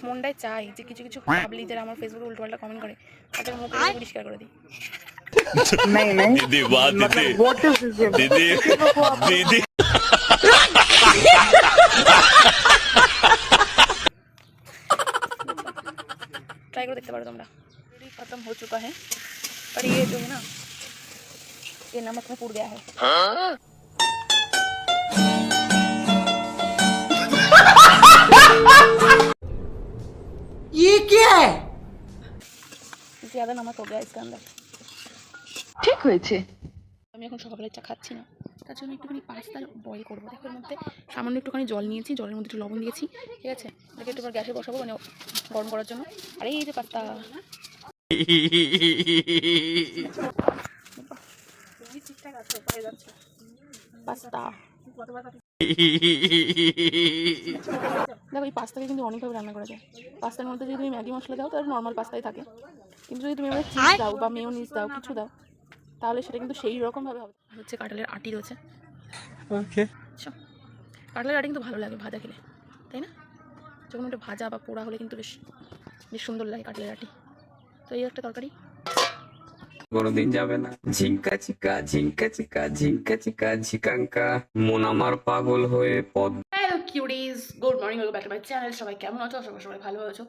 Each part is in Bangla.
মনটায় চাই যে কিছু কিছু পাবলিক যারা আমার ফেসবুকে উল্টোপাল্টা কমেন্ট করে তাদের মুখে পরিষ্কার করে দিই। नहीं नहीं दीदी वाह दीदी व्हाट इज दिस दीदी दीदी ट्राई कर देखते पारो तुमरा। खत्म हो चुका है पर ये जो है ना ये नमक में फूट गया है। ये क्या है? ज्यादा नमक हो गया इसके अंदर। ঠিক হয়েছে। আমি এখন সকালে চা খাচ্ছি না, তার জন্য একটুখানি পাস্তা বয়েল করবো। দেখো এর মধ্যে সামান্য একটুখানি জল নিয়েছি, জলের মধ্যে একটু লবণ দিয়েছি, ঠিক আছে। এটাকে একটু গ্যাসে বসাবো মানে গরম করার জন্য। আর এই যে পাস্তা পাস্তা দেখো এই পাস্তাকে কিন্তু অনেকভাবে রান্না করা যায়। পাস্তার মধ্যে যদি তুমি ম্যাগি মশলা দাও তাহলে নর্মাল পাস্তাই থাকে, কিন্তু যদি তুমি এবার চিজ দাও বা মেয়োনিজ দাও কিছু দাও তাহলে সেটা কিন্তু সেই রকমভাবে হবে। হচ্ছে কাঁঠালের আটি রয়েছে। ओके কাঁঠালের আটি কিন্তু ভালো লাগে ভাজা খেলে, তাই না? যখন ওটা ভাজা বা পোড়া হলে কিন্তু বেশ বেশ সুন্দর লাগে কাঁঠালের আটি। তো এই একটা তরকারি কোনোদিন যাবে না। ঝিঙ্কা চিকা ঝিঙ্কা চিকা ঝিঙ্কা চিকা ঝিকাঙ্কা মন আমার পাগল হয়ে পদ। Hello cuties, good morning, welcome back to my channel. সবাই কেমন আছো? আশা করি সবাই ভালো আছো।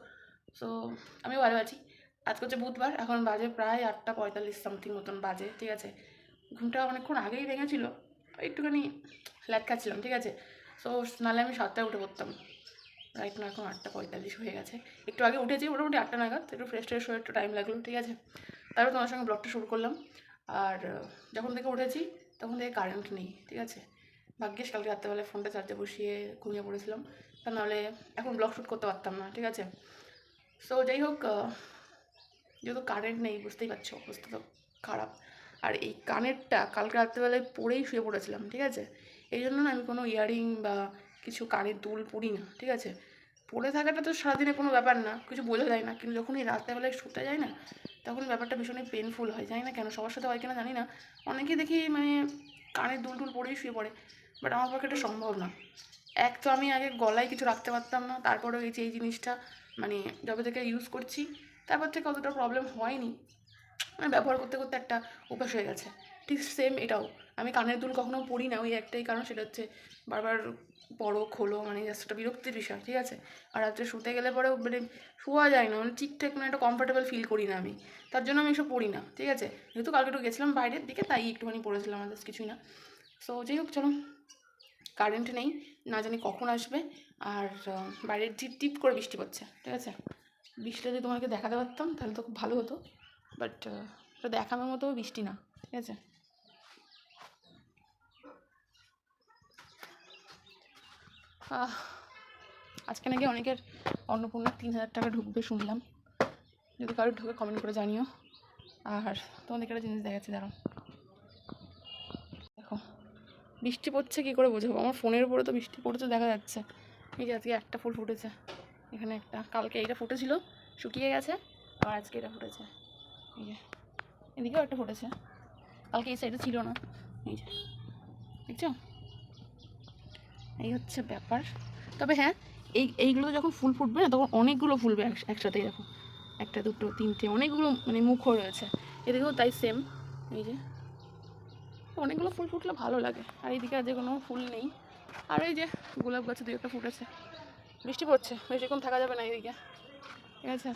সো আমিও ভালো আছি। আজকে হচ্ছে বুধবার, এখন বাজে প্রায় 8:45 সামথিং মতন বাজে, ঠিক আছে। ঘুমটা অনেকক্ষণ আগেই ভেঙেছিল, একটুখানি ল্যাদ খাচ্ছিলাম, ঠিক আছে। সো নাহলে আমি 7টায় উঠে পড়তাম। রাইট না এখন 8:45 হয়ে গেছে। একটু আগে উঠেছি মোটামুটি 8টা নাগাদ, একটু ফ্রেশ ট্রেশ হয়ে একটু টাইম লাগলো, ঠিক আছে। তারপর তোমার সঙ্গে ব্লগটা শুরু করলাম। আর যখন থেকে উঠেছি তখন থেকে কারেন্ট নেই, ঠিক আছে। ভাগ্যিস কালকে রাত্রেবেলায় ফোনটা চার্জে বসিয়ে ঘুমিয়ে পড়েছিলাম, তা নাহলে এখন ব্লগ শ্যুট করতে পারতাম না, ঠিক আছে। সো যাই হোক, যেহেতু কারেন্ট নেই বুঝতেই পারছো অবস্থা তো খারাপ। আর এই কানেরটা কালকে রাত্রেবেলায় পরেই শুয়ে পড়েছিলাম, ঠিক আছে। এই জন্য না আমি কোনো ইয়াররিং বা কিছু কানের দুল পরি না, ঠিক আছে। পরে থাকাটা তো সারাদিনে কোনো ব্যাপার না, কিছু বোঝা যায় না, কিন্তু যখন এই রাত্রেবেলায় শুতে যায় না তখন ব্যাপারটা ভীষণই পেনফুল হয়। জানি না কেন, সবার সাথে হয় কিনা জানি না, অনেকেই দেখি মানে কানের দুল টুল পরেই শুয়ে পড়ে, বাট আমার পক্ষে এটা সম্ভব না। এক তো আমি আগে গলায় কিছু রাখতে পারতাম না, তারপরেও এই যে এই জিনিসটা মানে যবে থেকে ইউজ করছি তারপর থেকে অতটা প্রবলেম হয়নি, মানে ব্যবহার করতে করতে একটা অভ্যাস হয়ে গেছে। ঠিক সেম এটাও, আমি কানের দুল কখনো পরি না, ওই একটাই কারণ, সেটা হচ্ছে বারবার পরো খোলো, মানে জাস্ট একটা বিরক্তির বিষয়, ঠিক আছে। আর রাত্রে শুতে গেলে পরেও মানে শোয়া যায় না, মানে ঠিকঠাক মানে একটা কমফর্টেবল ফিল করি না আমি, তার জন্য আমি এসব পড়ি না, ঠিক আছে। যেহেতু কালকে একটু গেছিলাম বাইরের দিকে তাই একটুখানি পড়েছিলাম, আমাদের কিছুই না। সো যাই হোক চলো, কারেন্ট নেই, না জানি কখন আসবে। আর বাইরে টিপ টিপ করে বৃষ্টি পড়ছে, ঠিক আছে। বৃষ্টিটা যদি তোমাকে দেখাতে পারতাম তাহলে তো খুব ভালো হতো, বাট এটা দেখানোর মতো বৃষ্টি না, ঠিক আছে। আজকে নাকি অনেকের অন্নপূর্ণা 3,000 টাকা ঢুকবে শুনলাম, যদি কারোর ঢুকে কমেন্ট করে জানিও। আর তোমাদেরকে একটা জিনিস দেখাচ্ছি, দাঁড়াও। দেখো বৃষ্টি পড়ছে, কী করে বোঝাবো, আমার ফোনের উপরে তো বৃষ্টি পড়েছে দেখা যাচ্ছে। এই যে আজকে একটা ফুল ফুটেছে, এখানে একটা, কালকে এইটা ফুটেছিল শুকিয়ে গেছে, আর আজকে এটা ফুটেছে। এই যে এদিকেও একটা ফুটেছে, কালকে এই সাইডে ছিল না, এই যে দেখছো। এই হচ্ছে ব্যাপার। তবে হ্যাঁ, এইগুলো যখন ফুল ফুটবে না তখন অনেকগুলো ফুলবে একসাথেই, দেখো 1 2 3 অনেকগুলো মানে মুখও রয়েছে। এদিকেও তাই সেম, এই যে অনেকগুলো ফুল ফুটলে ভালো লাগে। আর এইদিকে আজ কোনো ফুল নেই। আর এই যে গোলাপ গাছে 2-1টা ফুটেছে। বৃষ্টি পড়ছে, বেশিক্ষণ থাকা যাবে না এইদিকে, ঠিক আছে।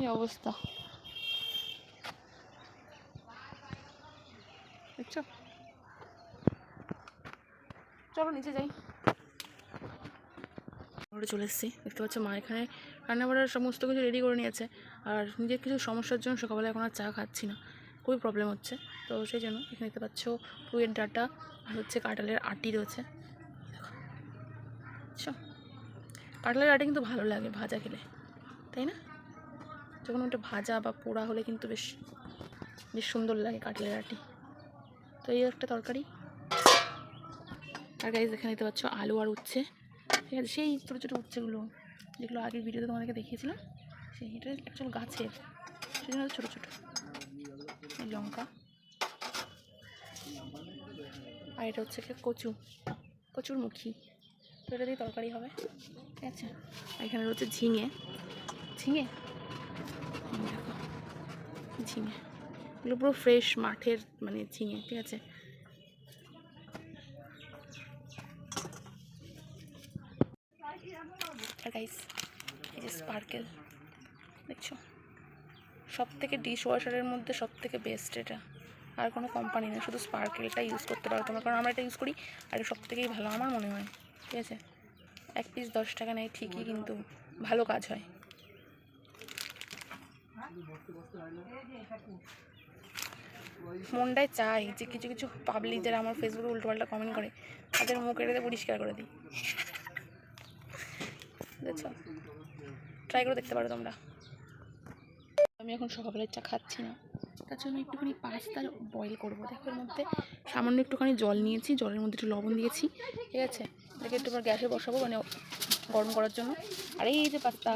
এই অবস্থা দেখছো। চলো নিচে যাই। ঘরে চলে এসেছি, দেখতে পাচ্ছ মা এখানে রান্না বান্নার সমস্ত কিছু রেডি করে নিয়েছে। আর নিজের কিছু সমস্যার জন্য সকালবেলা এখন আর চা খাচ্ছি না, খুবই প্রবলেম হচ্ছে। তো সেই জন্য এখানে দেখতে পাচ্ছ পুয়ের ডাঁটা আর হচ্ছে কাঁঠালের আটি রয়েছে, দেখো আচ্ছা। কাঁঠালের আটি কিন্তু ভালো লাগে ভাজা খেলে, তাই না? যখন ওটা ভাজা বা পোড়া হলে কিন্তু বেশ বেশ সুন্দর লাগে কাঁঠালের আটি। তো এই একটা তরকারি। আর গাইজ এখানে দেখতে পাচ্ছ আলু আর উচ্ছে, ঠিক আছে। সেই ছোটো ছোটো উচ্ছেগুলো যেগুলো আগের ভিডিওতে তোমাদেরকে দেখিয়েছিলাম, সেইটা অ্যাকচুয়াল গাছের, সেই জন্য ছোটো ছোটো। এই লঙ্কা, আর এটা হচ্ছে কচুর মুখী, তো এটা দিয়ে তরকারি হবে, ঠিক আছে। এখানে রয়েছে ঝিঙে, ঝিঙে দেখো, ঝিঙে এগুলো পুরো ফ্রেশ মাঠের মানে ঝিঙে, ঠিক আছে। আর গাইস এই যে স্পার্কেল দেখছো, সব থেকে ডিশ ওয়াশারের মধ্যে সব থেকে বেস্ট এটা, আর কোনো কোম্পানি নেই, শুধু স্পার্কেলটা ইউজ করতে পারো তোমরা, কারণ আমরা এটা ইউজ করি আর সব থেকেই ভালো আমার মনে হয়, ঠিক আছে। এক পিস 10 টাকা নেয় ঠিকই, কিন্তু ভালো কাজ হয়। মনটায় চাই যে কিছু কিছু পাবলিক যারা আমার ফেসবুকে উল্টোপাল্টা কমেন্ট করে তাদের মুখ এড়ে পরিষ্কার করে দিই, বুঝেছো। ট্রাই করে দেখতে পারো তোমরা। আমি এখন সকালবেলার চা খাচ্ছি না, তার জন্য একটুখানি পাস্তা বয়েল করবো। দেখো এর মধ্যে সামান্য একটুখানি জল নিয়েছি, জলের মধ্যে একটু লবণ দিয়েছি, ঠিক আছে। এটাকে একটু পর গ্যাসে বসাবো মানে গরম করার জন্য। আর এই যে পাস্তা,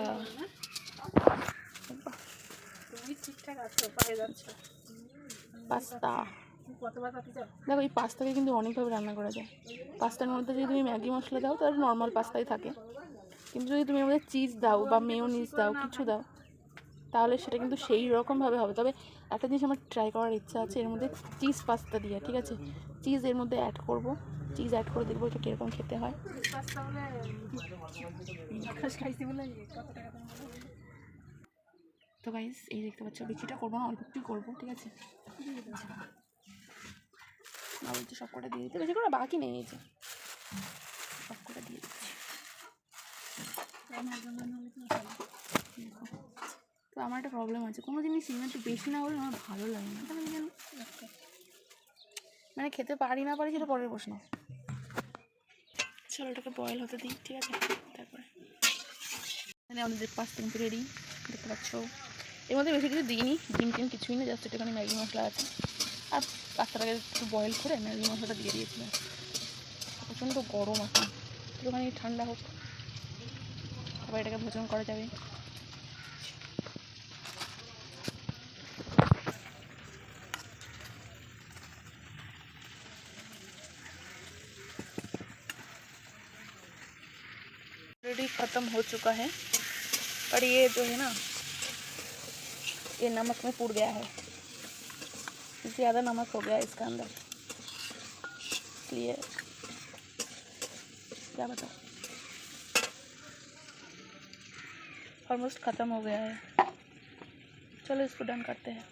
ঠিকঠাক আছে, পায়ে যাচ্ছে পাস্তা। দেখো এই পাস্তাকে কিন্তু অনেকভাবে রান্না করা যায়। পাস্তার মধ্যে যদি তুমি ম্যাগি মশলা দাও তাহলে নর্মাল পাস্তাই থাকে, কিন্তু যদি তুমি এর মধ্যে চিজ দাও বা মেয়োনিজ দাও, কিছু দাও, তাহলে সেটা কিন্তু সেই রকমভাবে হবে। তবে একটা জিনিস আমার ট্রাই করার ইচ্ছা আছে, এর মধ্যে চিজ পাস্তা দিয়ে, ঠিক আছে। চিজ এর মধ্যে অ্যাড করব, চিজ অ্যাড করে দেখবো এটা কীরকম খেতে হয়। তো গাইস এই দেখতে পাচ্ছ, বেশিটা করবো না, অল্প একটুই করবো, ঠিক আছে। না বলছি সব কটা দিয়ে দিতে, বেশি করে বাকি নেই, এই যে সব কটা দিয়ে দিচ্ছি। তো আমার একটা প্রবলেম আছে, কোনো জিনিস একটু বেশি না হলে আমার ভালো লাগে না, কেন জানো, মানে খেতে পারি না পারি সেটা পরের প্রশ্ন। চলো ওটাকে বয়েল হতে দিই, ঠিক আছে। তারপরে মানে আমাদের পাস্তা কিন্তু রেডি, দেখতে পাচ্ছ। এর মধ্যে বেশি কিছু দিইনি, ডিম টিম কিছুই না, জাস্ট একটুখানি ম্যাগি মশলা আছে, আর পাস্তাটাকে একটু বয়েল করে ম্যাগি মশলাটা দিয়ে দিয়েছিলাম। প্রচণ্ড গরম এখন, একটুখানি ঠান্ডা হোক তারপর এটাকে ভোজন করা যাবে। ऑलरेडी ख़त्म हो चुका है, पर ये जो है ना, ये नमक में पुड़ गया है, ज़्यादा नमक हो गया इसके अंदर, इसलिए क्या बताओ, ऑलमोस्ट ख़त्म हो गया है। चलो इसको डन करते हैं।